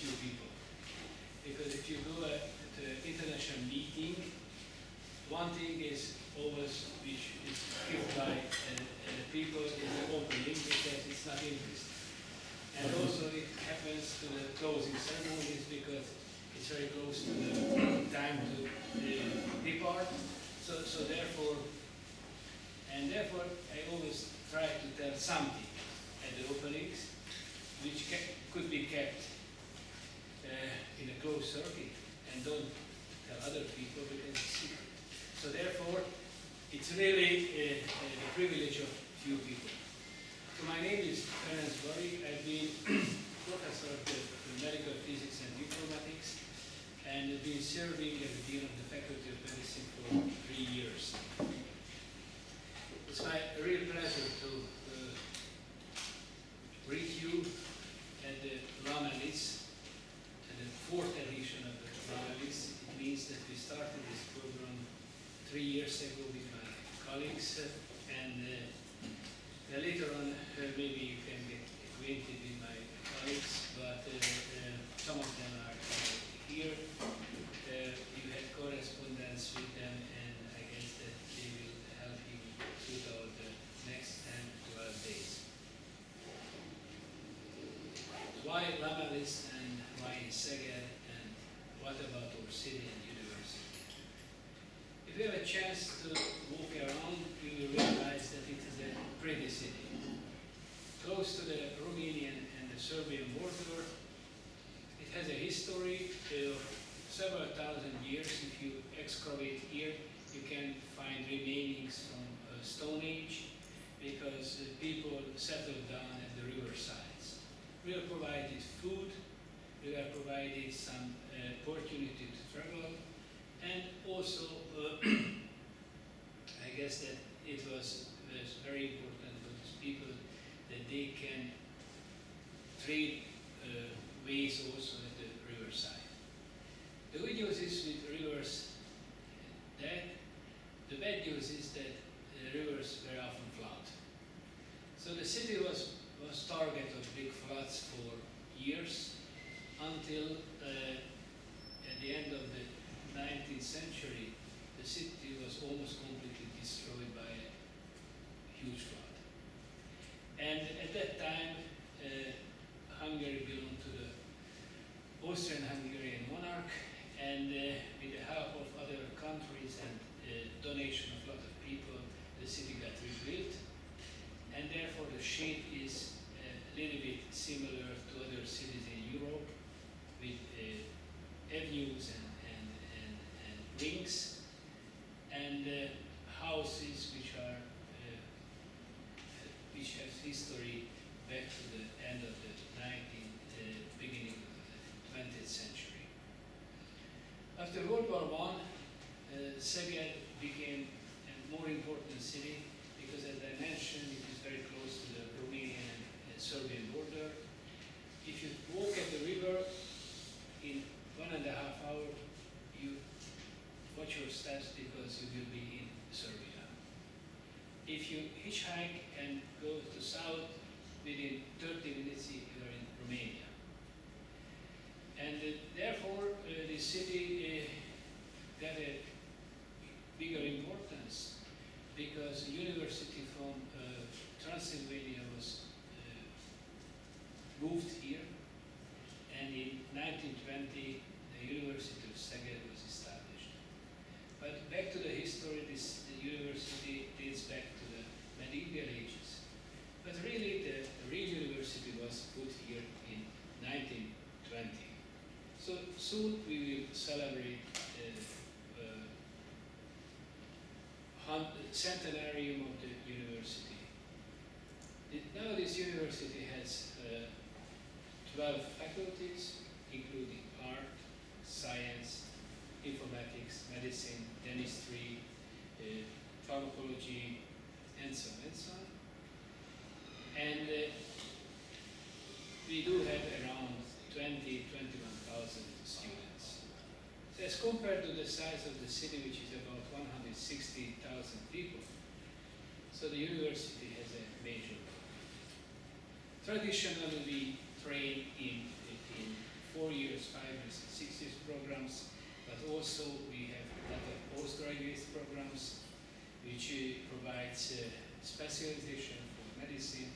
few people. Because if you go at the international meeting, one thing is always which is given by the people in the opening because it's not interesting. And also it happens to the closing ceremonies because it's very close to the time to depart. So therefore I always try to tell something at the openings which could be kept in a closed circuit and don't tell other people because it's secret. So therefore, it's really the privilege of few people. So my name is Ferenc Bari. I've been professor of the medical physics and informatics and have been serving as the dean of the Faculty of Medicine for 3 years. It's my real pleasure to greet you at the Lamelis, at the 4th edition of the Lamelis. It means that we started this program 3 years ago with my colleagues, and later on maybe you can get acquainted with my colleagues, but some of them are here. You had correspondence with them, and I guess that they will help you throughout the next 10 to 12 days. Why Lamelis and why Szeged, and what about our city and university? If you have a chance to walk around, you will realize that it is a pretty city. Close to the Romanian and the Serbian border, it has a history of several thousand years. If you excavate here, you can find remainings from Stone Age because people settled down at the riversides. We are provided food, we are provided some opportunity to travel, and also I guess that it was very important for these people that they can trade ways also at the riverside. The good news is with rivers that the bad news is that the rivers very often flood. So the city was target of big floods for years until at the end of the 19th century, the city was almost completely destroyed by a huge flood. And at that time, Hungary belonged to the Austrian-Hungarian monarch, and with the help of other countries and donation of a lot of people, the city got rebuilt. And therefore the shape is a little bit similar to other cities in Europe with avenues and rings and houses which have history back to the end of the 19th, beginning of the 20th century. After World War I, Szeged became a more important city because, as I mentioned, it is very close to the Romanian and Serbian border. If you walk at the river in 1.5 hours, you watch your steps because you will be in Serbia. If you hitchhike and go to south, within 30 minutes you are in Romania. And therefore, the city got a bigger importance because the university from Transylvania was moved here, and in 1920 the University of Szeged was established. But back to the history, the university dates back to the medieval ages. But really the real university was put here in 1920. So soon we will celebrate the centenarium of the university. Now this university has 12 faculties, including art, science, informatics, medicine, dentistry, pharmacology, and so on and so on. And we do have around 21,000 students. So as compared to the size of the city, which is about 160,000 people, so the university has a major role. Traditionally, we train in 4 years years, 6 years programs, but also we have a lot of postgraduate programs which provides specialization for medicine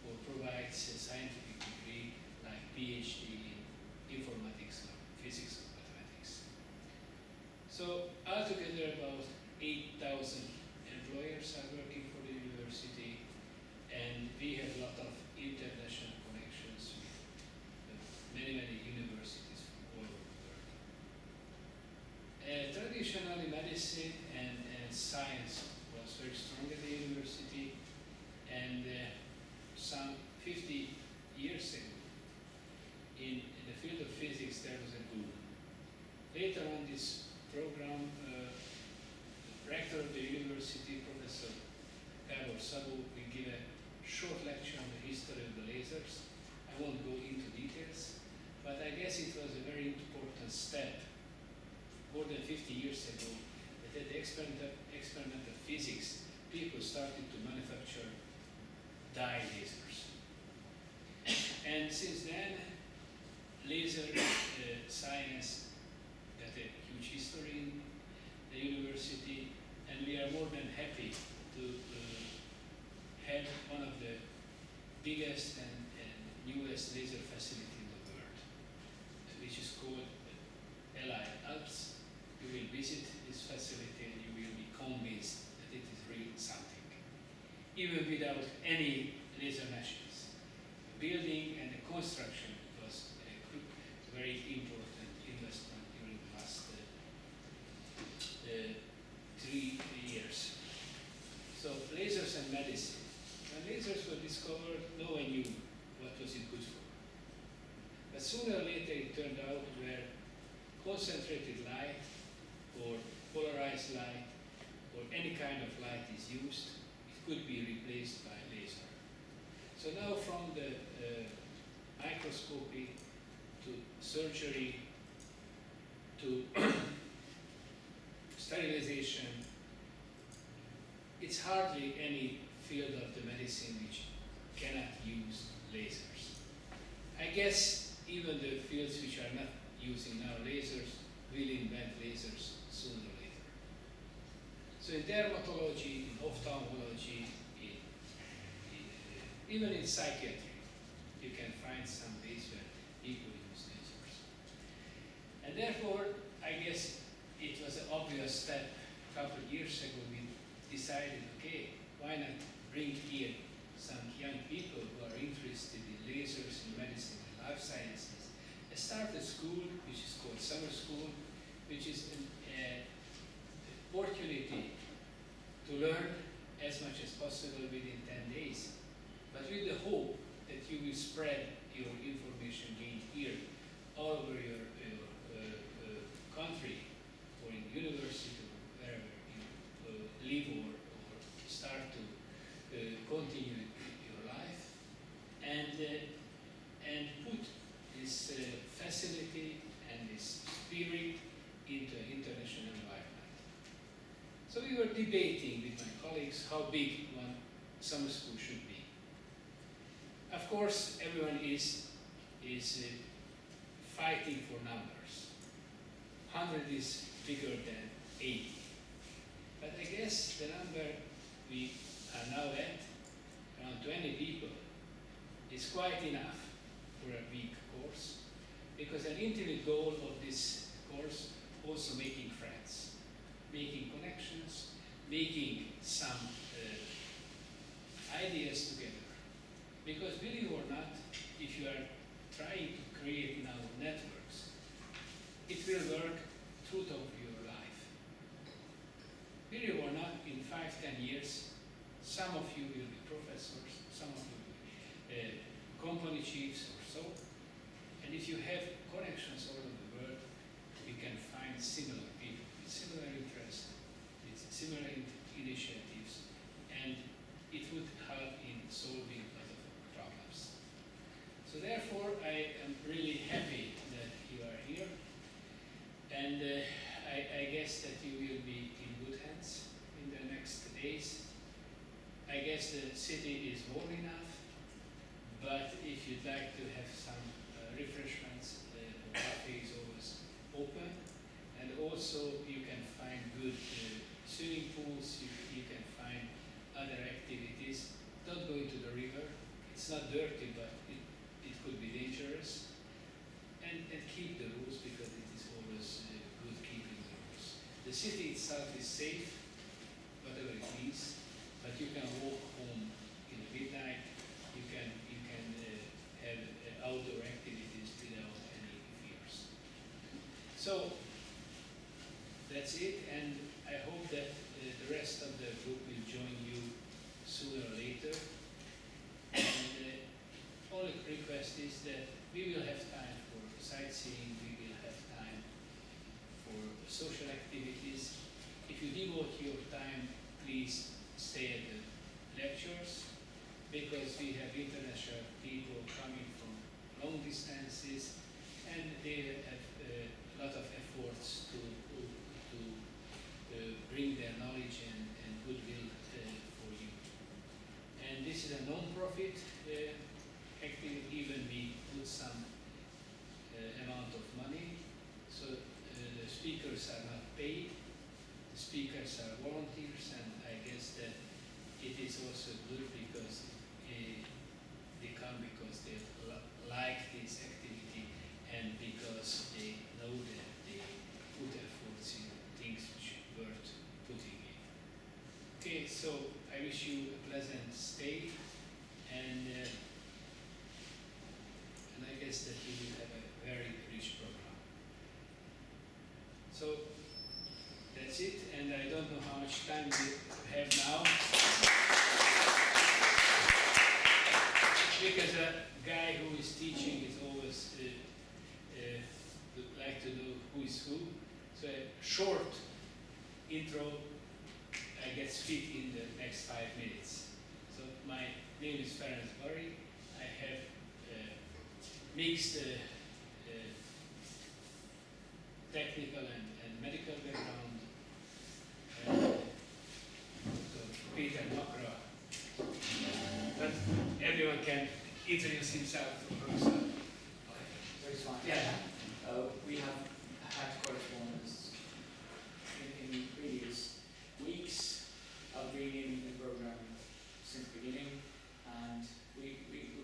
or provides a scientific degree like PhD in informatics or physics or mathematics. So altogether about 8,000 employers are working for the university, and we have a lot of international connections with many universities from all over the world. Traditionally, medicine and science was very strong at the university, and some 50 years ago, in the field of physics, there was a boom. Later on this program, the rector of the university, Professor Gábor Szabó, will give a short lecture on the history of the lasers. I won't go into details, but I guess it was a very important step more than 50 years ago that at the experimental physics, people started to manufacture dye lasers. And since then, laser science got a huge history in the university, and we are more than happy to have one of the biggest and newest laser facility in the world, which is called LAMELIS. You will visit this facility and you will be convinced that it is really something, even without any laser machines. The building and the construction was a very important investment during the last 3 years. So lasers and medicine. When lasers were discovered, no one knew what was it good for. But sooner or later it turned out where concentrated light or polarized light or any kind of light is used, it could be replaced by laser. So now from the microscopy to surgery to sterilization, it's hardly any field of the medicine which cannot use lasers. I guess even the fields which are not using now lasers will invent lasers sooner or later. So in dermatology, in ophthalmology, even in psychiatry, you can find some ways where people use lasers. And therefore, I guess it was an obvious step. A couple of years ago, we decided, okay, why not bring here some young people who are interested in lasers, in medicine, and life sciences, and start a school, which is called summer school, which is an opportunity to learn as much as possible within 10 days, but with the hope that you will spread your information gained here all over your country, or in university, or wherever you live or start to continue your life, and put this facility and this spirit into an international environment. So we were debating with my colleagues how big one summer school should be. Of course, everyone is fighting for numbers. 100 is bigger than 80. But I guess the number we are now at, around 20 people, is quite enough for a week course, because an intimate goal of this course also making friends, making connections, making some ideas together. Because believe it or not, if you are trying to create now networks, it will work throughout your life. Believe it or not, in 5-10 years, some of you will be professors, some of you will be company chiefs or so. And if you have connections all over the world, you can find similar people with similar interests, with similar initiatives, and it would help in solving a lot of problems. So therefore, I am really happy that you are here, and I guess that you will be in good hands in the next days. I guess the city is warm enough, but if you'd like to have some refreshments, the coffee is always keep the rules because it is always good keeping the rules. The city itself is safe, whatever it is, but you can walk home in the midnight. You can have outdoor activities without any fears. So that's it, and I hope that the rest of the group will join you sooner or later. And only request is that we will have time for sightseeing, we will have time for social activities. If you devote your time, please stay at the lectures, because we have international people coming from long distances, and they have a lot of efforts to bring their knowledge and goodwill for you. And this is a non-profit activity, even we put some amount of money, so the speakers are not paid, the speakers are volunteers, and I guess that it is also good because they come because they like this activity and because they know that they put efforts in things which are worth putting in. Okay, so I wish you a pleasant stay, and I guess that you will have a very rich program. So that's it, and I don't know how much time we have now, because a guy who is teaching is always like to know who is who. So a short intro gets fit in the next 5 minutes. So my name is Ferenc Bari. I have mixed technical and medical background. Peter Makra, but everyone can introduce himself from himself. Yeah. We have had correspondence in previous weeks. I've been in the program since the beginning, and we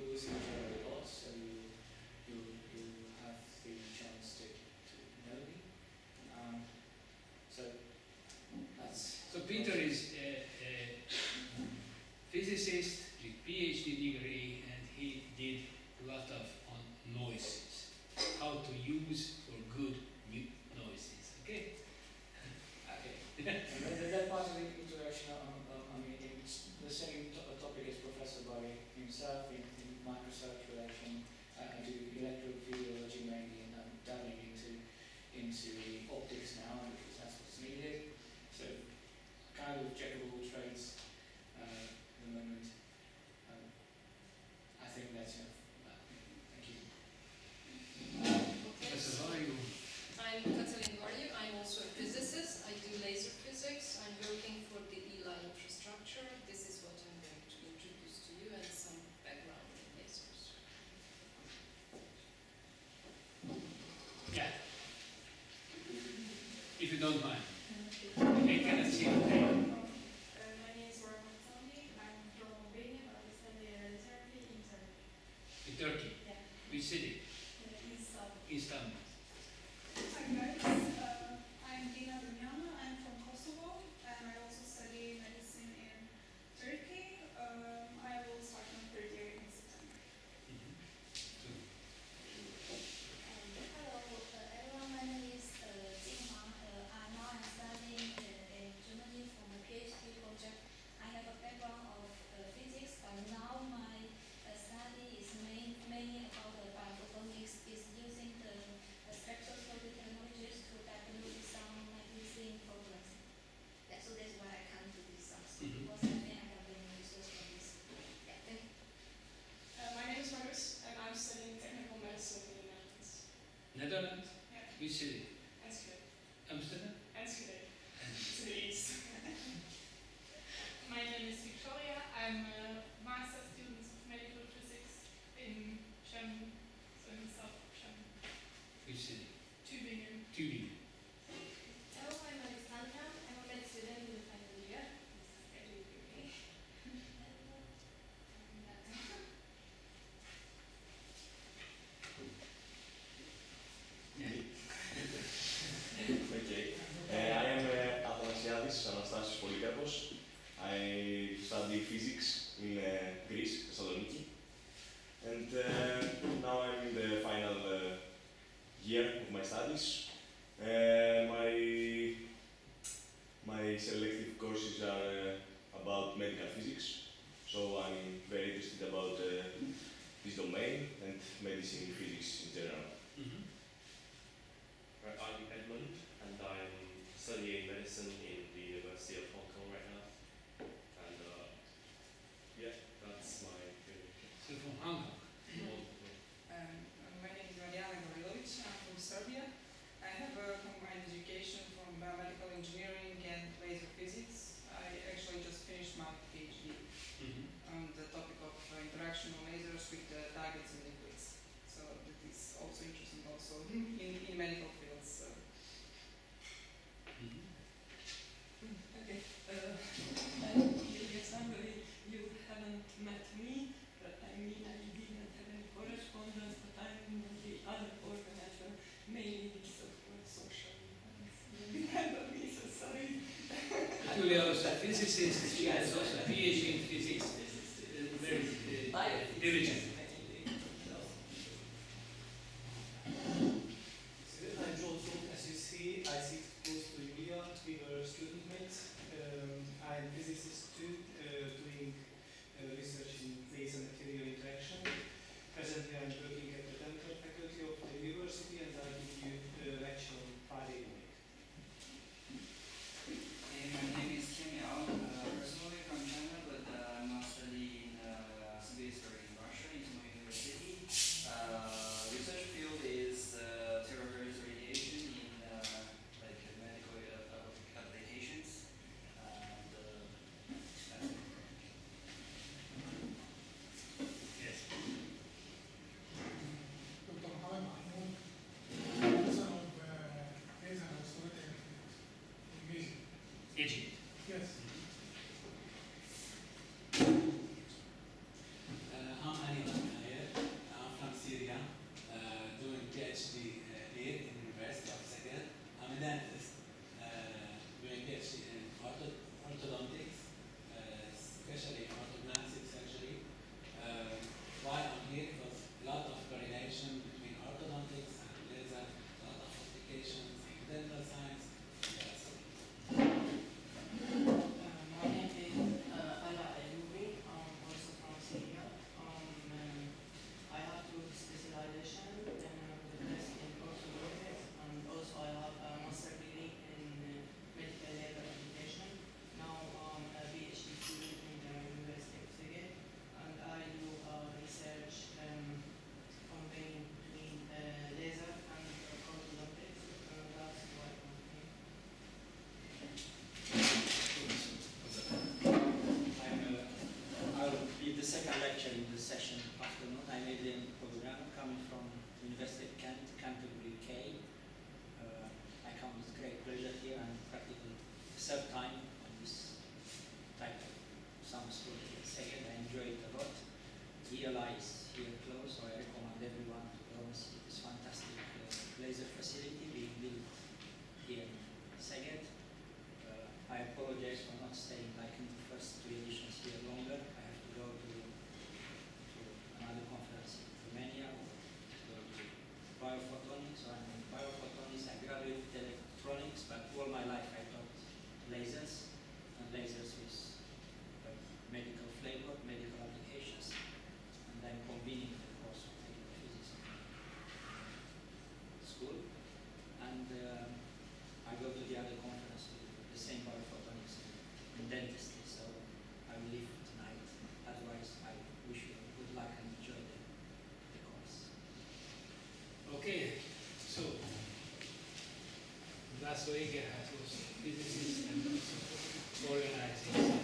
always enjoy it a lot, so you have the chance to know me. So Peter is a physicist with PhD degree, and he did a lot of on noises, how to use for good noises. Okay. Okay. That part of the introduction, the same topic as Professor Bari himself in microsearch relation. I do electrophysiology mainly, and I'm dabbling into the optics now because that's what's needed. So kind of jack of all trades at the moment. I think that's enough. Thank you. Professor Bari. I'm Ferenc Bari. I'm also a physicist. I do laser physics. I'm working for the ELI infrastructure. This is what I'm going to introduce to you, and some background in lasers. Yeah. If you don't mind. I cannot see the name. My name is Warren. I'm from Albania, but I study therapy in Turkey. In Turkey? Yeah. Which city? Istanbul. Istanbul. Hi guys, I'm Dina Dumjana. I'm from Kosovo, and I also study medicine in Turkey. I will start my third year in September. Hello, everyone. My name is Jing Wang. I'm studying in Germany for my PhD project. I have a background of physics, but now my study is mainly about the biophotonics. Is using the spectroscopy technologies to diagnose some medicine problems. Yeah, so that's why I come to this school, because I think I have been research for this. Yeah, thank you. My name is Marcus, and I'm studying technical medicine in the Netherlands. Netherlands? Yeah. Which city? Enschede. Amsterdam? Enschede. To the east. My name is Victoria. I'm a master student of medical physics in Germany, so in the south of Germany. Which city? Tübingen. Tübingen. Hello, I'm Alexandra. I'm a med student in the final year. This is very good. of my studies. My selective courses are about medical physics, so I'm very interested about this domain and medicine physics in general. Right, I'm Edmund, and I'm studying medicine in the University of Hong Kong right now. And yeah, that's my So from Hong Kong. My name is Mariana Gavrilovic. I'm from Serbia. I have a combined education from biomedical engineering and laser physics. I actually just finished my PhD on the topic of interaction of lasers with targets and liquids. So that is also interesting also in medical fields. So. Okay. I'm Julia Sambari. You haven't met me, but I mean I didn't have any correspondence, but I'm the other organizer, mainly this of course social events. You remember me, so sorry. Julia was a physicist, she has also a PhD in physics, very diligent. I'm Johnson, as you see, I sit close to Julia, we were student mates. I'm a physicist too, doing research in laser material interaction. Presently I'm working at the chemical faculty of the university, and I give you a lecture on Friday evening. My name is Kim Yao, personally from China, but I'm now studying civil history in Russia, in my university. Research field is terahertz radiation in like medical applications. That's it. Yes. Dr. Mohammed Mahmoud, professor of laser and solar in Egypt. Egypt. Yes. I'm Anil Nair. I'm from Syria, doing PhD here in the University of Szeged. I'm a dentist, doing PhD in orthodontics, especially orthodontic surgery. Why I'm here was a lot of correlation between orthodontics and laser, a lot of applications in dental science. Yes. My name is Ala Ayoubi. I'm also from Syria. I have two specializations, the best in orthodontics, and also I have a master degree in medical labor application. Now I'm a PhD student in the University of Szeged, and I do research combining between laser and orthodontics. That's why I'm here. I'll be the second lecture in this session afternoon. I'm a program coming from University of Kent, Canterbury, UK. I come with great pleasure here and practically the third time on this type of summer school here in Szeged. I enjoy it a lot. ELI is here close, so I recommend everyone to go and see this fantastic laser facility being built here in Szeged. I apologize for not staying like in the first two editions here longer. I have to go to another conference in Romania or go to biophotonics. So I'm in biophotonics. I graduated electronics, but all my life I taught lasers and lasers with medical flavor, medical applications, and I'm combining the course of medical physics in school. And I go to the other conference to the same biophotonics in dentistry, so I will leave tonight. Otherwise, I wish you good luck and enjoy the course. Okay, so Laszlo Eger has also physicists and also organizing